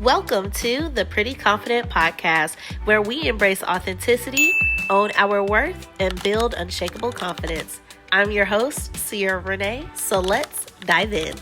Welcome to the Pretty Confident Podcast, where we embrace authenticity, own our worth, and build unshakable confidence. I'm your host, Sierra Renee, so let's dive in.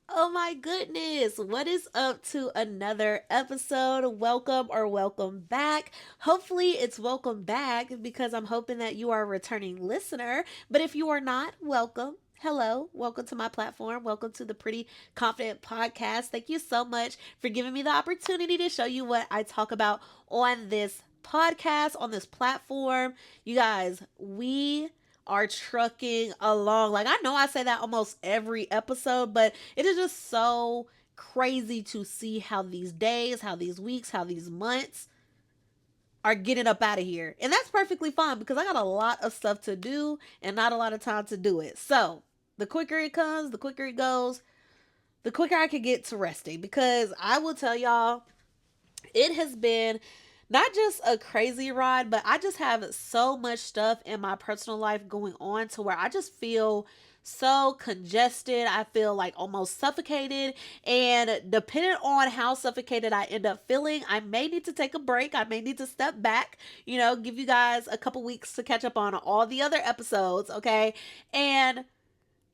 Oh my goodness, what is up to another episode? Welcome back. Hopefully it's welcome back because I'm hoping that you are a returning listener. But if you are not, welcome. Hello, welcome to my platform. Welcome to the Pretty Confident Podcast. Thank you so much for giving me the opportunity to show you what I talk about on this podcast, on this platform. You guys, we are trucking along. Like, I know I say that almost every episode, but it is just so crazy to see how these days, how these weeks, how these months are getting up out of here. And that's perfectly fine because I got a lot of stuff to do and not a lot of time to do it. So the quicker it comes, the quicker it goes, the quicker I can get to resting. Because I will tell y'all, it has been not just a crazy ride, but I just have so much stuff in my personal life going on to where I just feel so congested. I feel like almost suffocated. And depending on how suffocated I end up feeling, I may need to take a break. I may need to step back, give you guys a couple weeks to catch up on all the other episodes, okay? And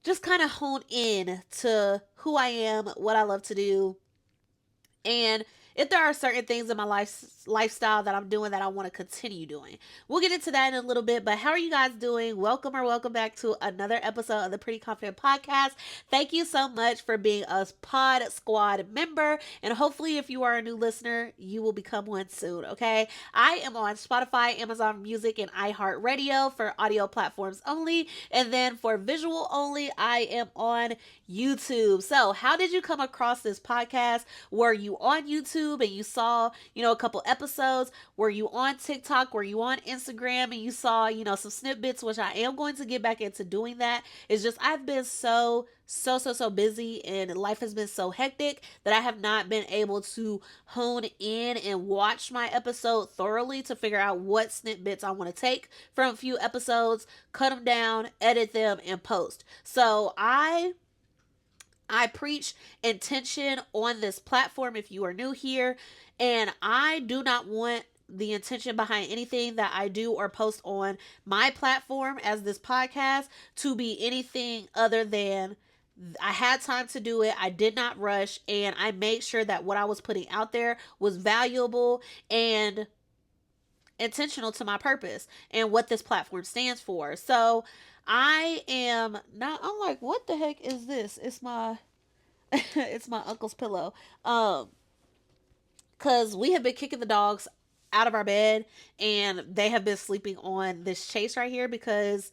just kind of hone in to who I am, what I love to do, and if there are certain things in my lifestyle that I'm doing that I want to continue doing. We'll get into that in a little bit, but how are you guys doing? Welcome back to another episode of the Pretty Confident Podcast. Thank you so much for being a Pod Squad member, and hopefully if you are a new listener, you will become one soon, okay? I am on Spotify, Amazon Music, and iHeartRadio for audio platforms only, and then for visual only, I am on YouTube. So how did you come across this podcast? Were you on YouTube and you saw, a couple episodes? Were you on TikTok? Were you on Instagram and you saw, some snippets, which I am going to get back into doing that. It's just, I've been so busy and life has been so hectic that I have not been able to hone in and watch my episode thoroughly to figure out what snippets I want to take from a few episodes, cut them down, edit them, and post. So I preach intention on this platform if you are new here, and I do not want the intention behind anything that I do or post on my platform as this podcast to be anything other than I had time to do it. I did not rush, and I made sure that what I was putting out there was valuable and intentional to my purpose and what this platform stands for. So I'm like, what the heck is this? It's my it's my uncle's pillow. Cause we have been kicking the dogs out of our bed and they have been sleeping on this chase right here because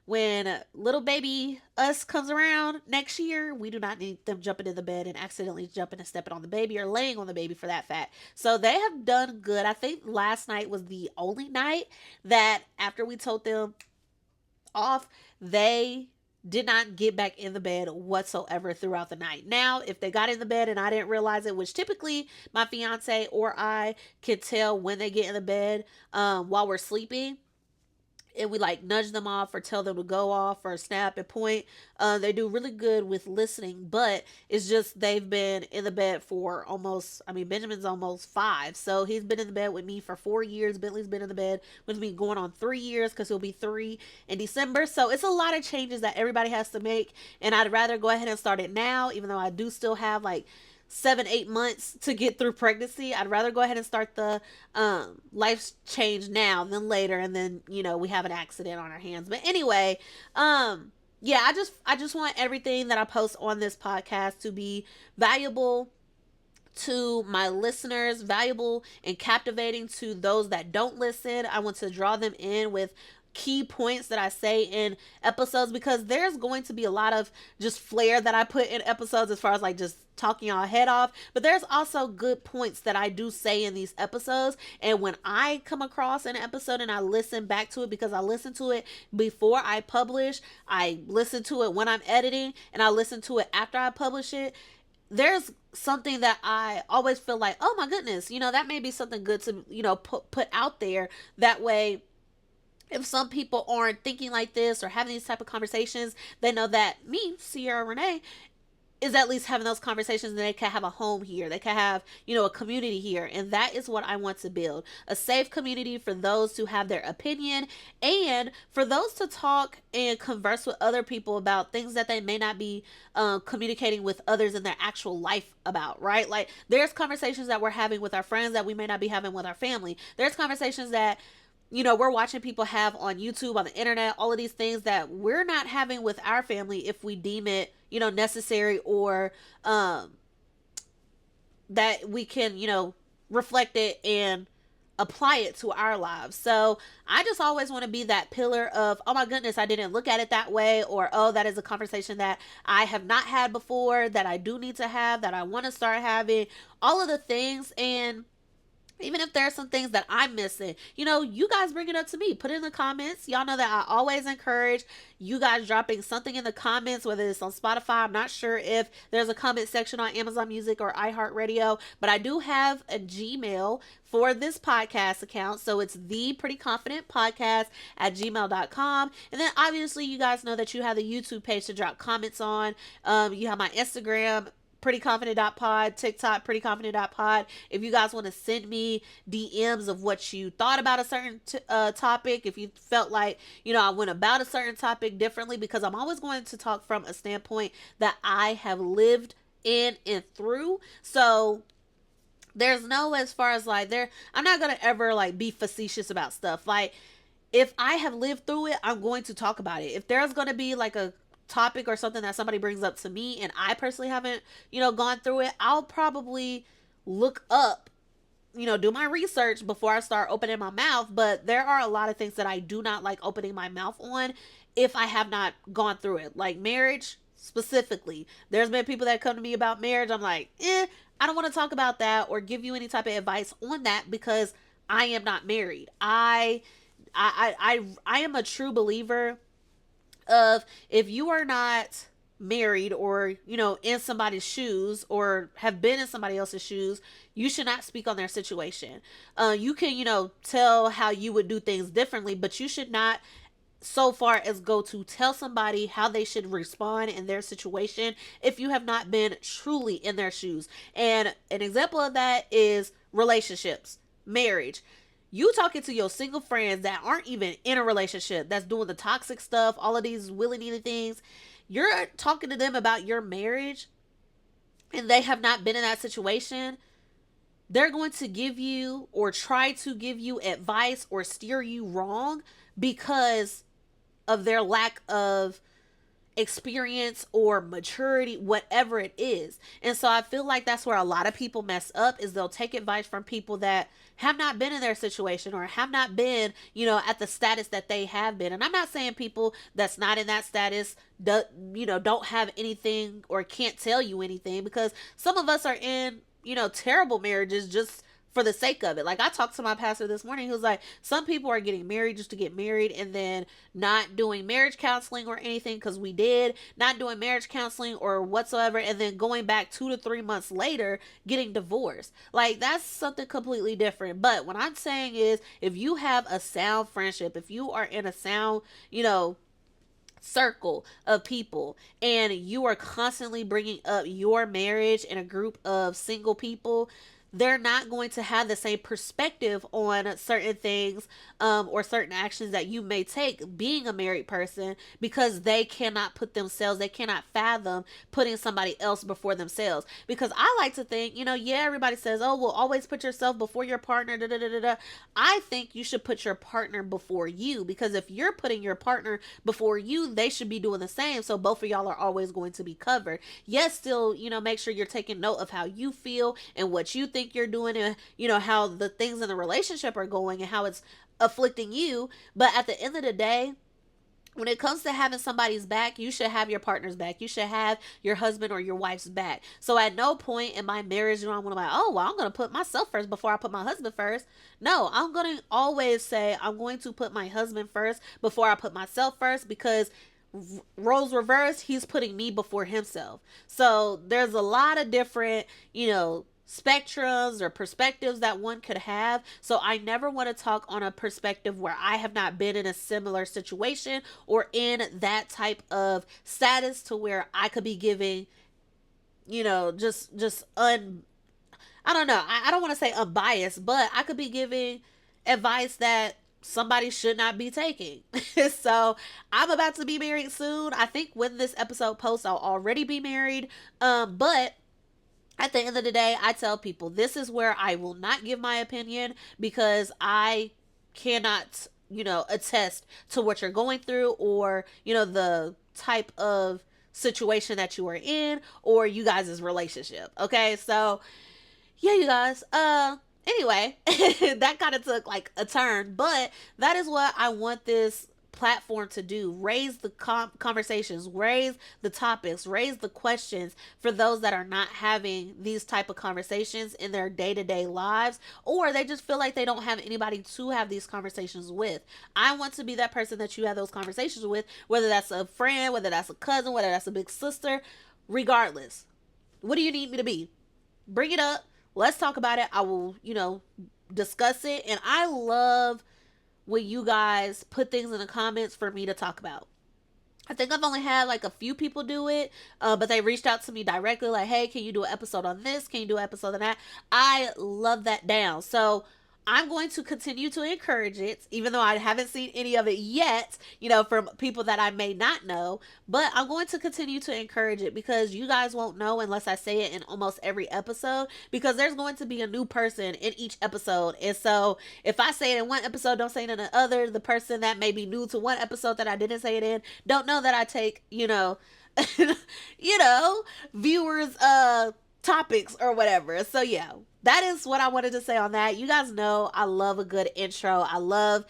when little baby us comes around next year, we do not need them jumping in the bed and accidentally jumping and stepping on the baby or laying on the baby for that fact. So they have done good. I think last night was the only night that after we told them off, they did not get back in the bed whatsoever throughout the night. Now, if they got in the bed and I didn't realize it, which typically my fiance or I can tell when they get in the bed while we're sleeping, and we like nudge them off or tell them to go off or snap and point. They do really good with listening, but it's just they've been in the bed for Benjamin's almost 5, so he's been in the bed with me for 4 years. Bentley's been in the bed with me going on 3 years because he'll be 3 in December. So it's a lot of changes that everybody has to make, and I'd rather go ahead and start it now, even though I do still have like 7-8 months to get through pregnancy. I'd rather go ahead and start the life change now than later, and then we have an accident on our hands. But anyway, yeah, I just want everything that I post on this podcast to be valuable to my listeners, valuable and captivating to those that don't listen. I want to draw them in with key points that I say in episodes, because there's going to be a lot of just flair that I put in episodes as far as like just talking y'all head off, but there's also good points that I do say in these episodes. And when I come across an episode and I listen back to it, because I listen to it before I publish, I listen to it when I'm editing, and I listen to it after I publish it, there's something that I always feel like, oh my goodness, that may be something good to, put out there. That way, if some people aren't thinking like this or having these type of conversations, they know that me, Sierra Renee, is at least having those conversations, and they can have a home here. They can have, a community here. And that is what I want to build, a safe community for those to have their opinion, and for those to talk and converse with other people about things that they may not be communicating with others in their actual life about, right? Like, there's conversations that we're having with our friends that we may not be having with our family. There's conversations that we're watching people have on YouTube, on the internet, all of these things that we're not having with our family if we deem it, necessary, or that we can, reflect it and apply it to our lives. So I just always want to be that pillar of, oh my goodness, I didn't look at it that way, or oh, that is a conversation that I have not had before, that I do need to have, that I want to start having, all of the things. And even if there are some things that I'm missing, you guys bring it up to me. Put it in the comments. Y'all know that I always encourage you guys dropping something in the comments, whether it's on Spotify. I'm not sure if there's a comment section on Amazon Music or iHeartRadio, but I do have a Gmail for this podcast account. So it's Theprettyconfidemtpodcast at gmail.com. And then obviously you guys know that you have the YouTube page to drop comments on. You have my Instagram, prettyconfident.pod, TikTok, prettyconfident.pod. If you guys want to send me DMs of what you thought about a certain topic, if you felt like, I went about a certain topic differently, because I'm always going to talk from a standpoint that I have lived in and through. So there's no, as far as like, I'm not going to ever like be facetious about stuff. Like, if I have lived through it, I'm going to talk about it. If there's going to be like a topic or something that somebody brings up to me and I personally haven't, gone through it, I'll probably look up, do my research before I start opening my mouth. But there are a lot of things that I do not like opening my mouth on if I have not gone through it. Like marriage specifically. There's been people that come to me about marriage. I'm like, I don't want to talk about that or give you any type of advice on that, because I am not married. I am a true believer of, if you are not married or in somebody's shoes or have been in somebody else's shoes, you should not speak on their situation. You can tell how you would do things differently, but you should not so far as go to tell somebody how they should respond in their situation if you have not been truly in their shoes. And an example of that is relationships, marriage. You talking to your single friends that aren't even in a relationship, that's doing the toxic stuff, all of these willy-nilly things. You're talking to them about your marriage and they have not been in that situation. They're going to give you or try to give you advice or steer you wrong because of their lack of experience or maturity, whatever it is. And so I feel like that's where a lot of people mess up, is they'll take advice from people that have not been in their situation or have not been, at the status that they have been. And I'm not saying people that's not in that status don't have anything or can't tell you anything, because some of us are in, terrible marriages just for the sake of it. Like, I talked to my pastor this morning, who was like, some people are getting married just to get married and then not doing marriage counseling or anything, because we did, not doing marriage counseling or whatsoever, and then going back 2 to 3 months later getting divorced. Like, that's something completely different. But what I'm saying is, if you have a sound friendship, if you are in a sound, circle of people, and you are constantly bringing up your marriage in a group of single people, they're not going to have the same perspective on certain things or certain actions that you may take being a married person, because they cannot they cannot fathom putting somebody else before themselves. Because I like to think, everybody says, oh, well, always put yourself before your partner. Da, da, da, da, da. I think you should put your partner before you, because if you're putting your partner before you, they should be doing the same. So both of y'all are always going to be covered. Yes, still, make sure you're taking note of how you feel and what you think you're doing, and how the things in the relationship are going and how it's afflicting you. But at the end of the day, when it comes to having somebody's back, you should have your partner's back. You should have your husband or your wife's back. So at no point in my marriage, I'm going to be like, oh, well, I'm going to put myself first before I put my husband first. No, I'm going to always say I'm going to put my husband first before I put myself first, because roles reversed, he's putting me before himself. So there's a lot of different, spectrums or perspectives that one could have. So I never want to talk on a perspective where I have not been in a similar situation or in that type of status to where I could be giving just I don't know. I don't want to say unbiased, but I could be giving advice that somebody should not be taking. So I'm about to be married soon. I think when this episode posts, I'll already be married. But at the end of the day, I tell people this is where I will not give my opinion because I cannot, attest to what you're going through or, the type of situation that you are in or you guys' relationship. Okay. So yeah, you guys. Anyway, that kind of took like a turn, but that is what I want this platform to do: raise the conversations, raise the topics, raise the questions for those that are not having these type of conversations in their day-to-day lives, or they just feel like they don't have anybody to have these conversations with. I want to be that person that you have those conversations with, whether that's a friend, whether that's a cousin, whether that's a big sister. Regardless, what do you need me to be? Bring it up. Let's talk about it. I will, discuss it. And I love when you guys put things in the comments for me to talk about. I think I've only had like a few people do it, but they reached out to me directly, like, "Hey, can you do an episode on this? Can you do an episode on that?" I love that down. So I'm going to continue to encourage it, even though I haven't seen any of it yet, from people that I may not know. But I'm going to continue to encourage it because you guys won't know unless I say it in almost every episode, because there's going to be a new person in each episode. And so if I say it in one episode, don't say it in the other, the person that may be new to one episode that I didn't say it in, don't know that I take, viewers topics or whatever. So yeah, that is what I wanted to say on that. You guys know I love a good intro. I love,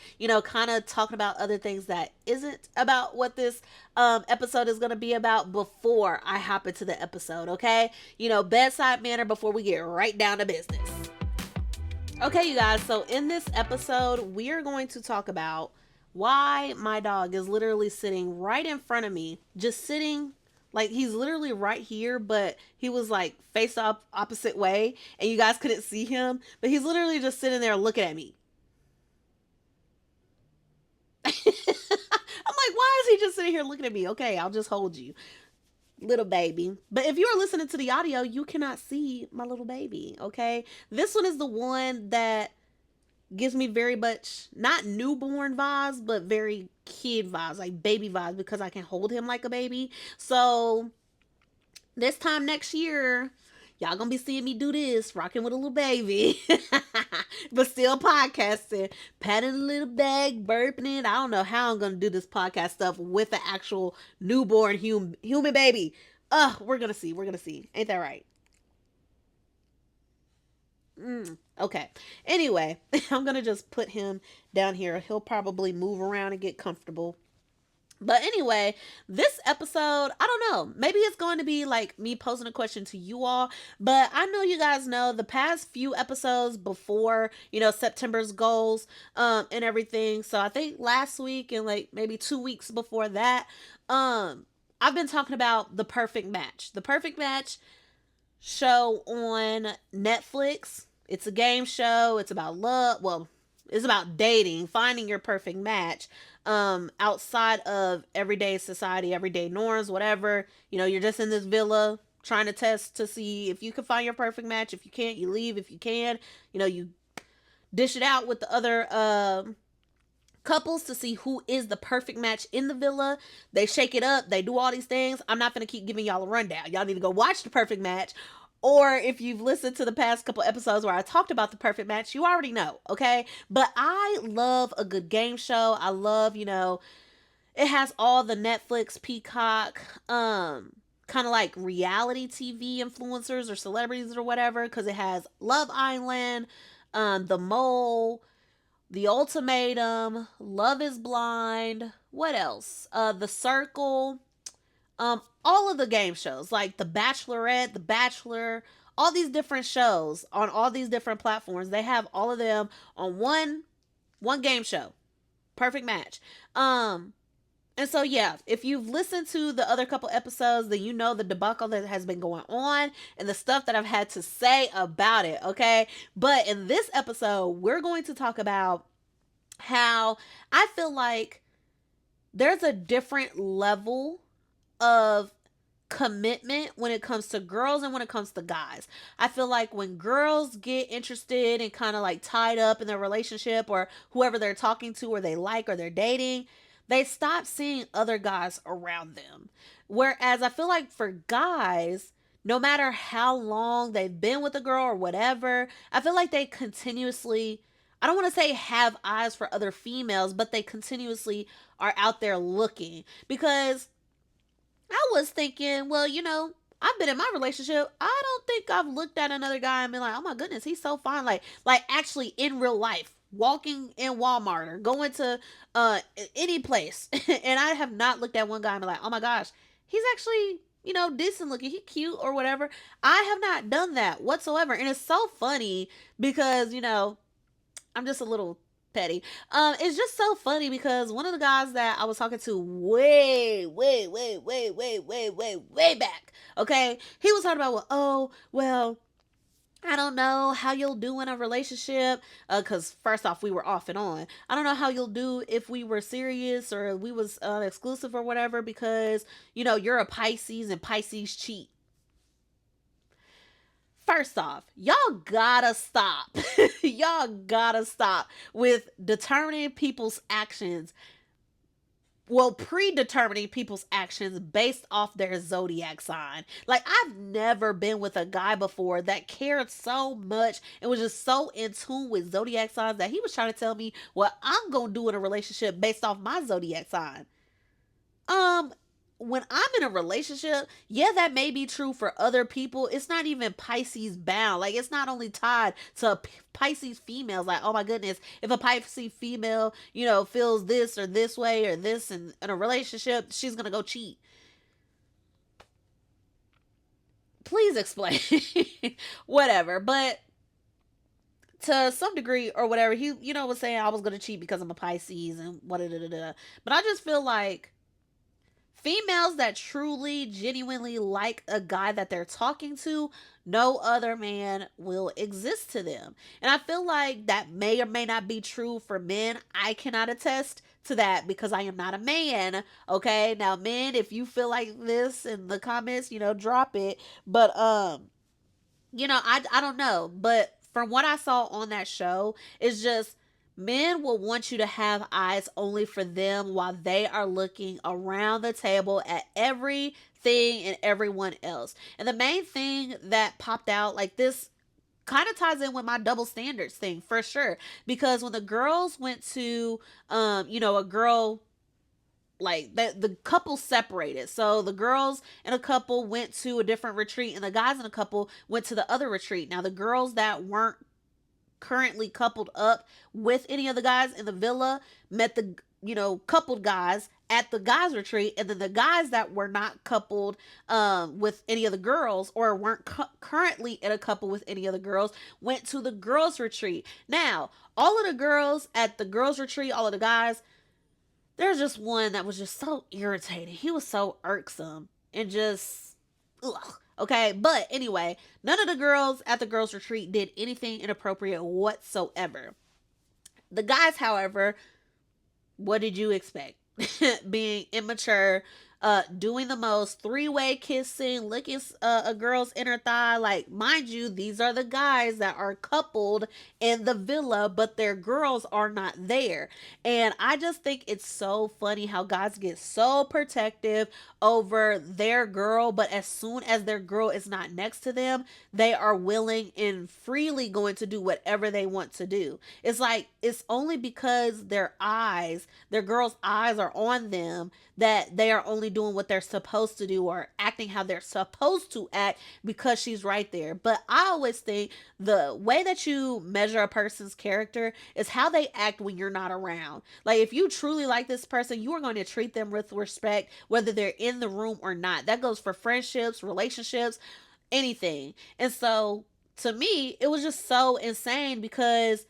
kind of talking about other things that isn't about what this episode is going to be about before I hop into the episode, okay? Bedside manner before we get right down to business. Okay, you guys, so in this episode, we are going to talk about why my dog is literally sitting right in front of me, just sitting like he's literally right here, but he was like face up opposite way and you guys couldn't see him, but he's literally just sitting there looking at me. I'm like, why is he just sitting here looking at me? Okay, I'll just hold you, little baby. But if you are listening to the audio, you cannot see my little baby, okay? This one is the one that gives me very much not newborn vibes, but very kid vibes, like baby vibes, because I can hold him like a baby. So this time next year, y'all gonna be seeing me do this, rocking with a little baby, but still podcasting, patting a little bag, burping it. I don't know how I'm gonna do this podcast stuff with the actual newborn human baby. We're gonna see. We're gonna see. Ain't that right? Okay. Anyway, I'm gonna just put him down here. He'll probably move around and get comfortable. But anyway, this episode, I don't know. Maybe it's going to be like me posing a question to you all. But I know you guys know the past few episodes before, September's goals and everything. So I think last week and like maybe 2 weeks before that, I've been talking about The Perfect Match. The Perfect Match show on Netflix. It's a game show. It's about love. Well, it's about dating, finding your perfect match outside of everyday society, everyday norms, whatever. You're just in this villa trying to test to see if you can find your perfect match. If you can't, you leave. If you can, you dish it out with the other couples to see who is the perfect match in the villa. They shake it up. They do all these things. I'm not going to keep giving y'all a rundown. Y'all need to go watch The Perfect Match. Or if you've listened to the past couple episodes where I talked about The Perfect Match, you already know, okay? But I love a good game show. I love, it has all the Netflix, Peacock, kind of like reality TV influencers or celebrities or whatever, because it has Love Island, The Mole, The Ultimatum, Love is Blind, what else? The Circle, all of the game shows like The Bachelorette, The Bachelor, all these different shows on all these different platforms. They have all of them on one game show. Perfect Match. And so yeah, if you've listened to the other couple episodes, then you know the debacle that has been going on and the stuff that I've had to say about it, okay? But in this episode, we're going to talk about how I feel like there's a different level of commitment when it comes to girls and when it comes to guys. I feel like when girls get interested and kind of like tied up in their relationship or whoever they're talking to or they like or they're dating, they stop seeing other guys around them. Whereas I feel like for guys, no matter how long they've been with a girl or whatever, I feel like they continuously, I don't want to say have eyes for other females, but they continuously are out there looking. Because I was thinking, well, I've been in my relationship. I don't think I've looked at another guy and been like, oh my goodness, he's so fine. Like actually in real life, walking in Walmart or going to any place, and I have not looked at one guy and been like, oh my gosh, he's actually decent looking, he cute or whatever. I have not done that whatsoever, and it's so funny because I'm just a little petty. It's just so funny because one of the guys that I was talking to way back, okay, he was talking about, well, oh, well, I don't know how you'll do in a relationship. Cause first off, we were off and on. I don't know how you'll do if we were serious or we was exclusive or whatever because you're a Pisces and Pisces cheat. First off, y'all gotta stop. Y'all gotta stop with determining people's actions. Well, predetermining people's actions based off their zodiac sign. Like, I've never been with a guy before that cared so much and was just so in tune with zodiac signs that he was trying to tell me what I'm gonna do in a relationship based off my zodiac sign. Um, when I'm in a relationship, yeah, that may be true for other people. It's not even Pisces bound. Like, it's not only tied to Pisces females. Like, oh my goodness, if a Pisces female, feels this or this way or this in a relationship, she's gonna go cheat. Please explain. Whatever. But to some degree or whatever, he, was saying I was gonna cheat because I'm a Pisces and what da da da. But I just feel like females that truly, genuinely like a guy that they're talking to, no other man will exist to them. And I feel like that may or may not be true for men. I cannot attest to that because I am not a man. Okay. Now, men, if you feel like this in the comments, drop it. But I don't know, but from what I saw on that show, it's just men will want you to have eyes only for them while they are looking around the table at everything and everyone else. And the main thing that popped out, like, this kind of ties in with my double standards thing for sure, because when the girls went to a girl, like, the couple separated. So the girls in a couple went to a different retreat and the guys in a couple went to the other retreat. Now the girls that weren't currently coupled up with any of the guys in the villa met the coupled guys at the guys retreat, and then the guys that were not coupled with any of the girls or weren't currently in a couple with any of the girls went to the girls retreat. Now all of the girls at the girls retreat, all of the guys, there's just one that was just so irritating. He was so irksome and just ugh. Okay, but anyway, none of the girls at the girls' retreat did anything inappropriate whatsoever. The guys, however, what did you expect? Being immature, doing the most, three-way kissing, licking a girl's inner thigh. Like, mind you, these are the guys that are coupled in the villa, but their girls are not there. And I just think it's so funny how guys get so protective over their girl, but as soon as their girl is not next to them, they are willing and freely going to do whatever they want to do. It's like, it's only because their girl's eyes are on them, that they are only doing what they're supposed to do or acting how they're supposed to act because she's right there. But I always think the way that you measure a person's character is how they act when you're not around. Like, if you truly like this person, you are going to treat them with respect whether they're in the room or not. That goes for friendships, relationships, anything. And so to me, it was just so insane because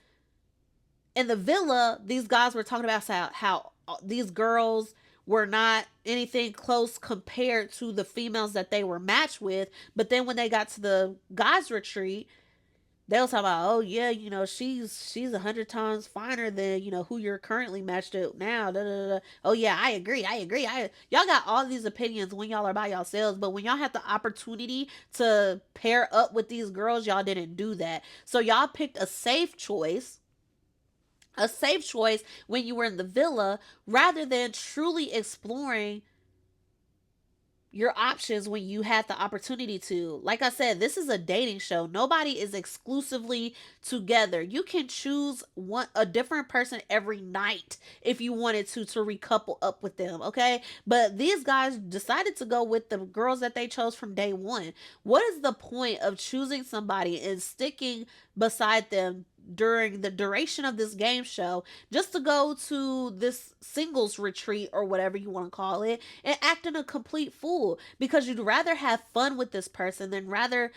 in the villa, these guys were talking about how these girls were not anything close compared to the females that they were matched with. But then when they got to the guys' retreat, they'll talk about, oh yeah, she's 100 times finer than who you're currently matched up now. Da, da, da. Oh yeah, I agree. Y'all got all these opinions when y'all are by yourselves, but when y'all have the opportunity to pair up with these girls, y'all didn't do that. So y'all picked a safe choice when you were in the villa rather than truly exploring your options when you had the opportunity to. Like I said, this is a dating show. Nobody is exclusively together. You can choose a different person every night if you wanted to recouple up with them, okay? But these guys decided to go with the girls that they chose from day one. What is the point of choosing somebody and sticking beside them during the duration of this game show just to go to this singles retreat or whatever you want to call it and acting a complete fool because you'd rather have fun with this person than rather,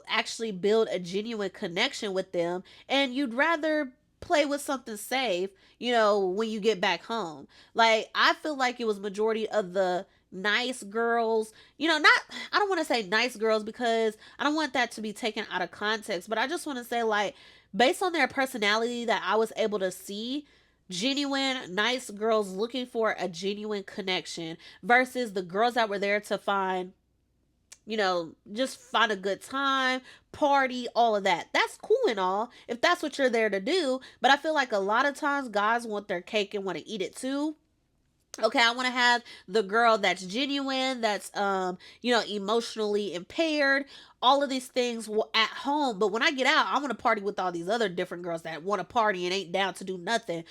actually build a genuine connection with them, and you'd rather play with something safe, when you get back home. Like, I feel like it was majority of the nice girls, not, I don't want to say nice girls because I don't want that to be taken out of context, but I just want to say, like, based on their personality that I was able to see, genuine, nice girls looking for a genuine connection versus the girls that were there to find, just find a good time, party, all of that. That's cool and all if that's what you're there to do. But I feel like a lot of times guys want their cake and want to eat it too. Okay, I want to have the girl that's genuine, that's emotionally impaired, all of these things at home, but when I get out, I want to party with all these other different girls that want to party and ain't down to do nothing.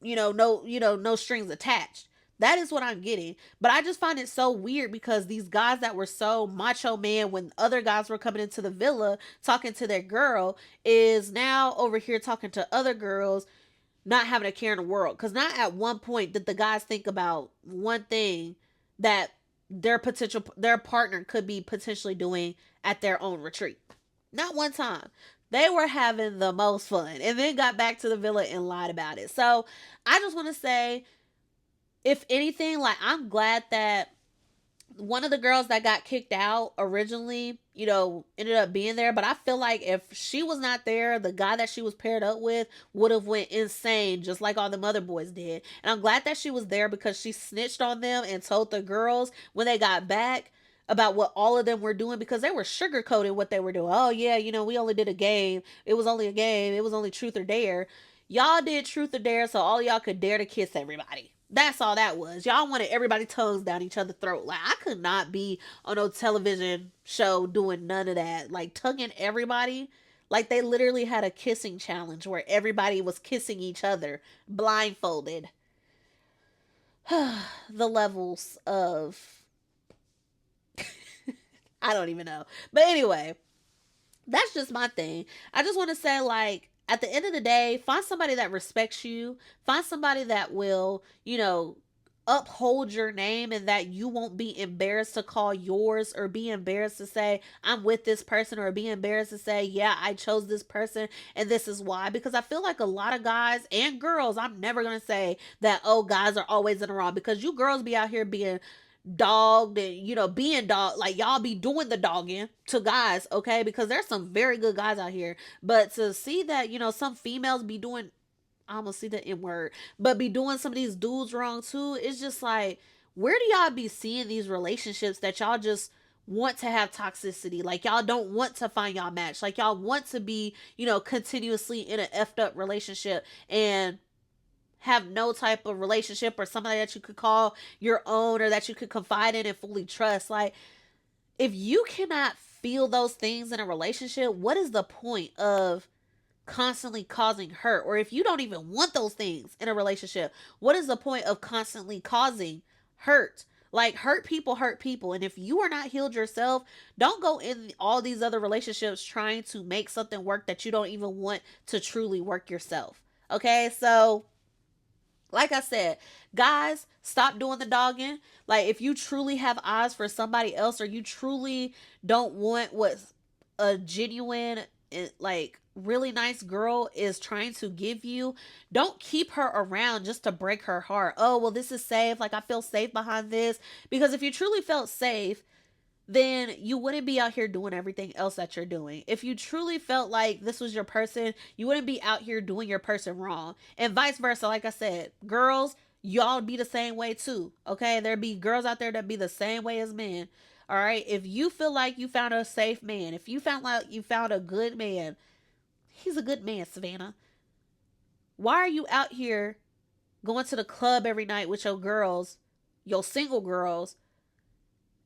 No strings attached. That is what I'm getting. But I just find it so weird because these guys that were so macho man when other guys were coming into the villa talking to their girl is now over here talking to other girls, not having a care in the world. Because not at one point did the guys think about one thing that their partner could be potentially doing at their own retreat. Not one time. They were having the most fun and then got back to the villa and lied about it. So I just want to say, if anything, like, I'm glad that one of the girls that got kicked out originally, ended up being there. But I feel like if she was not there, the guy that she was paired up with would have went insane, just like all the other boys did. And I'm glad that she was there because she snitched on them and told the girls when they got back about what all of them were doing because they were sugarcoating what they were doing. Oh yeah, we only did a game. It was only a game. It was only truth or dare. Y'all did truth or dare so all y'all could dare to kiss everybody. That's all that was. Y'all wanted everybody tongues down each other's throat. Like, I could not be on no television show doing none of that. Like, tonguing everybody. Like, they literally had a kissing challenge where everybody was kissing each other blindfolded. The levels of I don't even know. But anyway, that's just my thing. I just want to say, like, at the end of the day, find somebody that respects you. Find somebody that will, uphold your name and that you won't be embarrassed to call yours or be embarrassed to say, I'm with this person, or be embarrassed to say, yeah, I chose this person and this is why. Because I feel like a lot of guys and girls, I'm never going to say that, oh, guys are always in the wrong, because you girls be out here being dogged and being dog, like, y'all be doing the dogging to guys, okay? Because there's some very good guys out here, but to see that some females be doing, I almost see the N word, but be doing some of these dudes wrong too, it's just like, where do y'all be seeing these relationships that y'all just want to have toxicity? Like, y'all don't want to find y'all match, like, y'all want to be continuously in an effed up relationship and have no type of relationship or somebody that you could call your own or that you could confide in and fully trust. Like, if you cannot feel those things in a relationship, what is the point of constantly causing hurt? Or if you don't even want those things in a relationship, what is the point of constantly causing hurt? Like, hurt people hurt people, and if you are not healed yourself, don't go in all these other relationships trying to make something work that you don't even want to truly work yourself. Okay, so like I said, guys, stop doing the dogging. Like, if you truly have eyes for somebody else, or you truly don't want what a genuine, like, really nice girl is trying to give you, don't keep her around just to break her heart. Oh, well, this is safe. Like, I feel safe behind this. Because if you truly felt safe, then you wouldn't be out here doing everything else that you're doing. If you truly felt like this was your person, you wouldn't be out here doing your person wrong. And vice versa, like I said, girls, y'all be the same way too. Okay? There be girls out there that be the same way as men. All right? If you feel like you found a safe man, if you found like you found a good man, he's a good man, Savannah. Why are you out here going to the club every night with your girls, your single girls,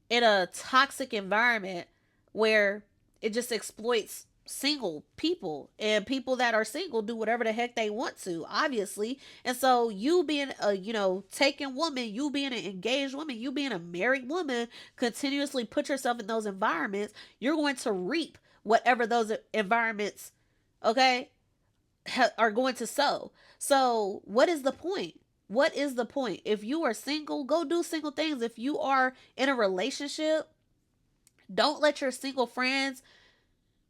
in a toxic environment where it just exploits single people, and people that are single do whatever the heck they want to, obviously. And so you being a, taken woman, you being an engaged woman, you being a married woman, continuously put yourself in those environments, you're going to reap whatever those environments, okay, are going to sow. So what is the point? What is the point? If you are single, go do single things. If you are in a relationship, don't let your single friends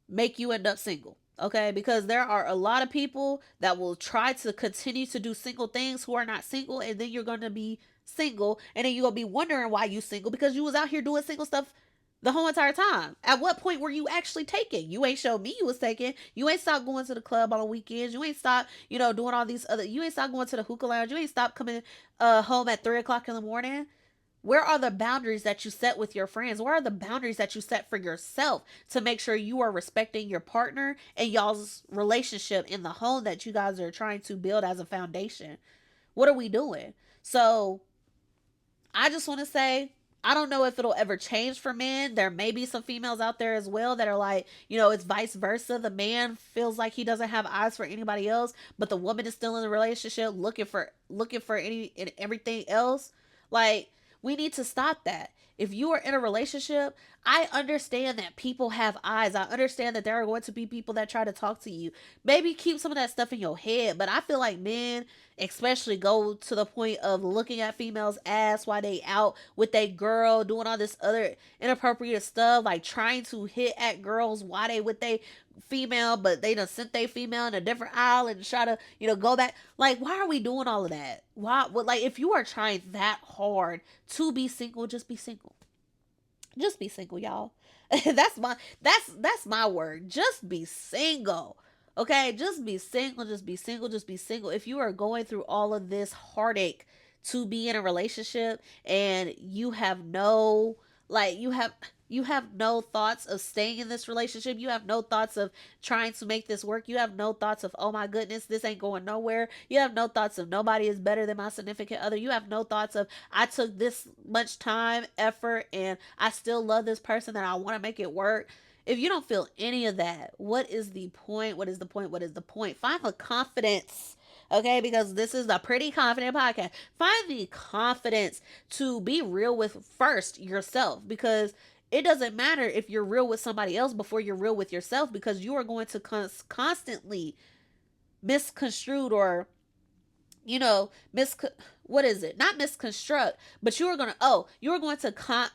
make you end up single. Okay, because there are a lot of people that will try to continue to do single things who are not single, and then you're gonna be single, and then you're gonna be wondering why you single because you was out here doing single stuff the whole entire time. At what point were you actually taken? You ain't showed me you was taken. You ain't stopped going to the club on the weekends. You ain't stopped, doing all these other. You ain't stopped going to the hookah lounge. You ain't stopped coming home at 3 o'clock in the morning. Where are the boundaries that you set with your friends? Where are the boundaries that you set for yourself to make sure you are respecting your partner and y'all's relationship in the home that you guys are trying to build as a foundation? What are we doing? So I just want to say, I don't know if it'll ever change for men. There may be some females out there as well that are like, it's vice versa. The man feels like he doesn't have eyes for anybody else, but the woman is still in the relationship looking for any and everything else. Like, we need to stop that. If you are in a relationship, I understand that people have eyes. I understand that there are going to be people that try to talk to you. Maybe keep some of that stuff in your head, but I feel like men especially go to the point of looking at females' ass while they out with a girl, doing all this other inappropriate stuff, like trying to hit at girls while they with they female, but they done sent they female in a different aisle and try to, go back. Like, why are we doing all of that? Why? Well, like, if you are trying that hard to be single, just be single. Just be single, y'all. That's my word. Just be single. Okay, just be single, just be single, just be single. If you are going through all of this heartache to be in a relationship and you have no like you have no thoughts of staying in this relationship. You have no thoughts of trying to make this work. You have no thoughts of, oh my goodness, this ain't going nowhere. You have no thoughts of nobody is better than my significant other. You have no thoughts of I took this much time, effort, and I still love this person that I want to make it work. If you don't feel any of that, what is the point? What is the point? What is the point? Find the confidence, okay? Because this is the Pretty Confident podcast. Find the confidence to be real with first yourself, because it doesn't matter if you're real with somebody else before you're real with yourself, because you are going to constantly misconstrued or what is it, not misconstruct, but you are going to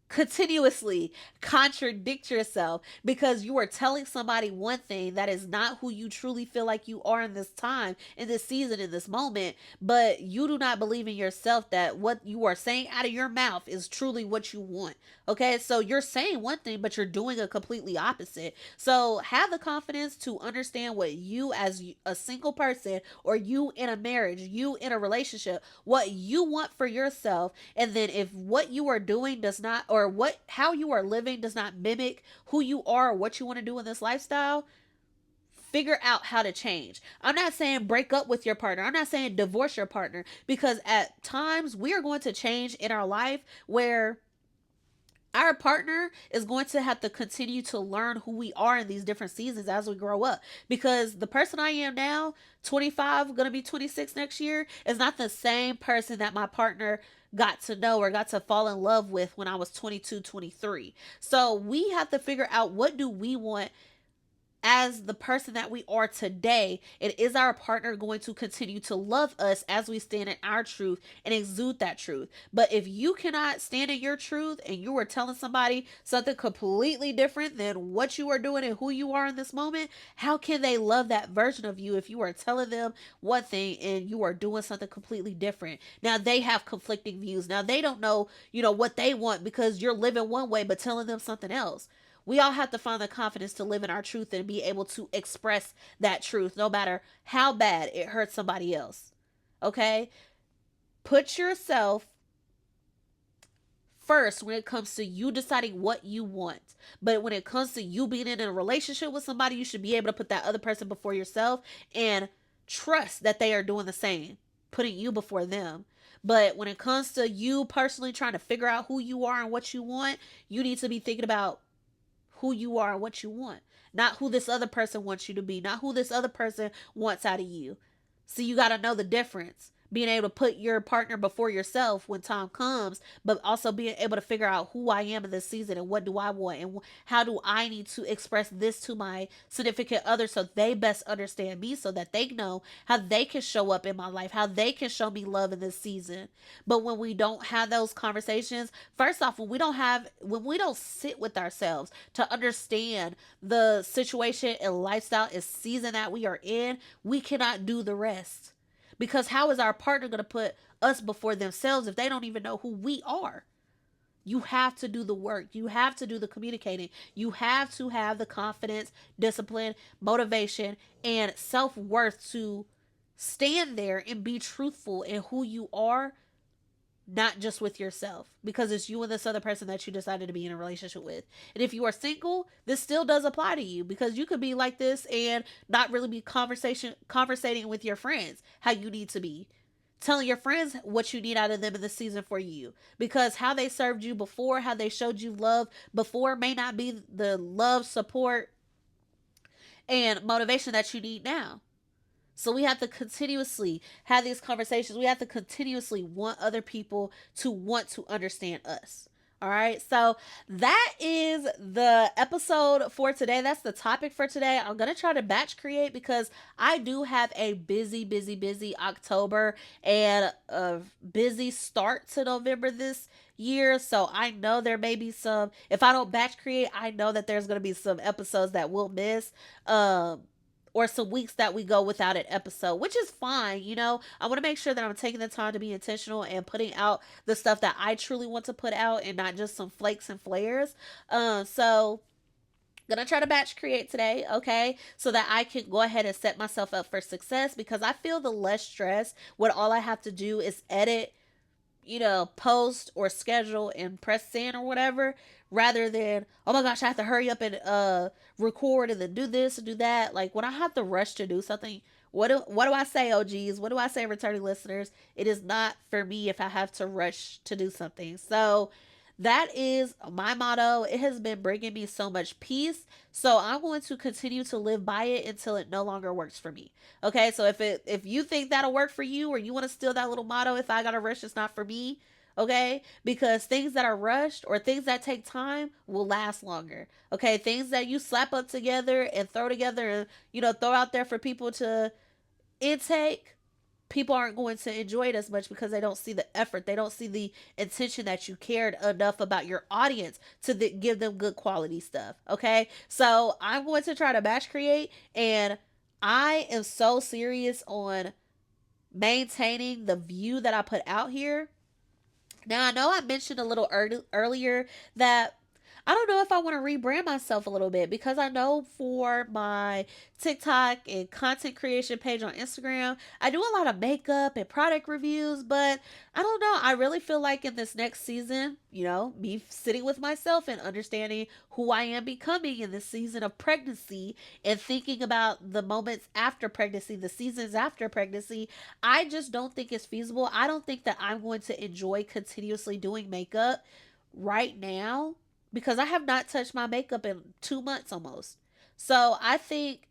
continuously contradict yourself because you are telling somebody one thing that is not who you truly feel like you are in this time, in this season, in this moment, but you do not believe in yourself that what you are saying out of your mouth is truly what you want. Okay, so you're saying one thing but you're doing a completely opposite. So have the confidence to understand what you, as a single person, or you in a marriage, you in a relationship, what you want for yourself. And then if what you are doing does not, or what how you are living does not mimic who you are or what you want to do in this lifestyle, figure out how to change. I'm not saying break up with your partner. I'm not saying divorce your partner, because at times we are going to change in our life where our partner is going to have to continue to learn who we are in these different seasons as we grow up. Because the person I am now, 25, gonna be 26 next year, is not the same person that my partner got to know or got to fall in love with when I was 22, 23. So we have to figure out, what do we want as the person that we are today, it is our partner going to continue to love us as we stand in our truth and exude that truth. But if you cannot stand in your truth and you are telling somebody something completely different than what you are doing and who you are in this moment, how can they love that version of you if you are telling them one thing and you are doing something completely different? Now they have conflicting views. Now they don't know, what they want because you're living one way but telling them something else. We all have to find the confidence to live in our truth and be able to express that truth no matter how bad it hurts somebody else. Okay? Put yourself first when it comes to you deciding what you want. But when it comes to you being in a relationship with somebody, you should be able to put that other person before yourself and trust that they are doing the same, putting you before them. But when it comes to you personally trying to figure out who you are and what you want, you need to be thinking about who you are and what you want, not who this other person wants you to be, not who this other person wants out of you. So you got to know the difference. Being able to put your partner before yourself when time comes, but also being able to figure out who I am in this season and what do I want and how do I need to express this to my significant other so they best understand me so that they know how they can show up in my life, how they can show me love in this season. But when we don't have those conversations, first off, when we don't sit with ourselves to understand the situation and lifestyle and season that we are in, we cannot do the rest. Because how is our partner going to put us before themselves if they don't even know who we are? You have to do the work. You have to do the communicating. You have to have the confidence, discipline, motivation, and self worth to stand there and be truthful in who you are, not just with yourself, because it's you and this other person that you decided to be in a relationship with. And if you are single, this still does apply to you because you could be like this and not really be conversating with your friends how you need to be, telling your friends what you need out of them in the season for you, because how they served you before, how they showed you love before may not be the love, support, and motivation that you need now. So we have to continuously have these conversations. We have to continuously want other people to want to understand us. All right. So that is the episode for today. That's the topic for today. I'm going to try to batch create because I do have a busy October and a busy start to November this year. So I know there may be some, if I don't batch create, I know that there's going to be some episodes that we'll miss. Or some weeks that we go without an episode, which is fine. I want to make sure that I'm taking the time to be intentional and putting out the stuff that I truly want to put out and not just some flakes and flares. So gonna try to batch create today, okay, so that I can go ahead and set myself up for success, because I feel the less stress when all I have to do is edit, post or schedule and press send or whatever, rather than, oh my gosh, I have to hurry up and record and then do this and do that. Like when I have to rush to do something, what do I say, OGs? What do I say, returning listeners? It is not for me if I have to rush to do something. So that is my motto. It has been bringing me so much peace. So I'm going to continue to live by it until it no longer works for me. Okay, so if you think that'll work for you, or you want to steal that little motto, if I gotta rush, it's not for me. Okay, because things that are rushed or things that take time will last longer. Okay, things that you slap up together and throw together and throw out there for people to intake, people aren't going to enjoy it as much because they don't see the effort. They don't see the intention that you cared enough about your audience to give them good quality stuff. Okay. So I'm going to try to batch create, and I am so serious on maintaining the view that I put out here. Now, I know I mentioned a little earlier that I don't know if I want to rebrand myself a little bit, because I know for my TikTok and content creation page on Instagram, I do a lot of makeup and product reviews, but I don't know. I really feel like in this next season, me sitting with myself and understanding who I am becoming in this season of pregnancy and thinking about the moments after pregnancy, the seasons after pregnancy, I just don't think it's feasible. I don't think that I'm going to enjoy continuously doing makeup right now, because I have not touched my makeup in 2 months almost. So I think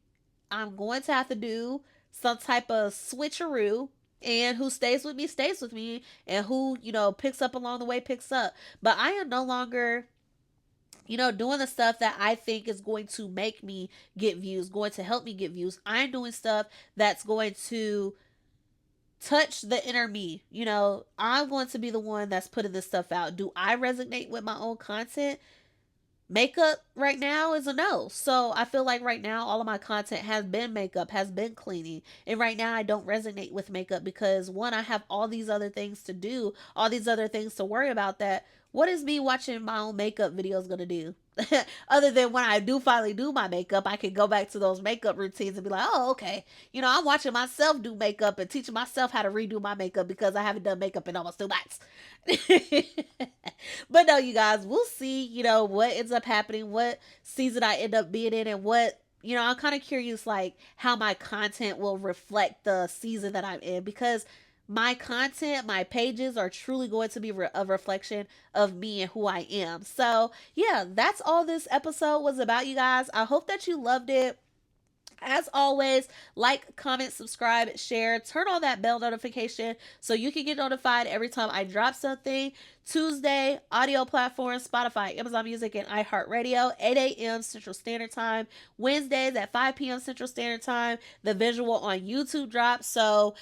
I'm going to have to do some type of switcheroo. And who stays with me stays with me, and who picks up along the way picks up. But I am no longer doing the stuff that I think is going to make me get views, going to help me get views. I'm doing stuff that's going to touch the inner me. I'm going to be the one that's putting this stuff out. Do I resonate with my own content? Makeup right now is a no. So I feel like right now all of my content has been makeup, has been cleaning. And right now I don't resonate with makeup because one, I have all these other things to do, all these other things to worry about that. What is me watching my own makeup videos gonna do? Other than when I do finally do my makeup, I can go back to those makeup routines and be like, oh, okay. I'm watching myself do makeup and teaching myself how to redo my makeup because I haven't done makeup in almost 2 months. But no, you guys, we'll see, what ends up happening, what season I end up being in, and what, I'm kind of curious, like, how my content will reflect the season that I'm in because my content, my pages are truly going to be a reflection of me and who I am. So, yeah, that's all this episode was about, you guys. I hope that you loved it. As always, like, comment, subscribe, share, turn on that bell notification so you can get notified every time I drop something. Tuesday, audio platforms, Spotify, Amazon Music, and iHeartRadio, 8 a.m. Central Standard Time. Wednesdays at 5 p.m. Central Standard Time. The visual on YouTube drops. So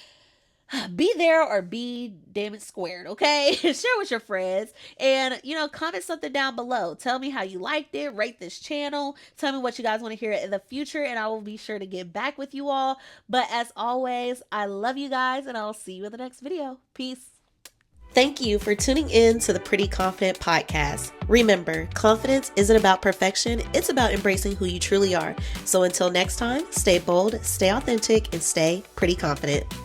be there or be damn it squared, okay? Share with your friends and comment something down below. Tell me how you liked it. Rate this channel. Tell me what you guys want to hear in the future and I will be sure to get back with you all. But as always, I love you guys and I'll see you in the next video. Peace. Thank you for tuning in to the Pretty Confident Podcast. Remember, confidence isn't about perfection, it's about embracing who you truly are. So until next time, stay bold, stay authentic, and stay pretty confident. Peace.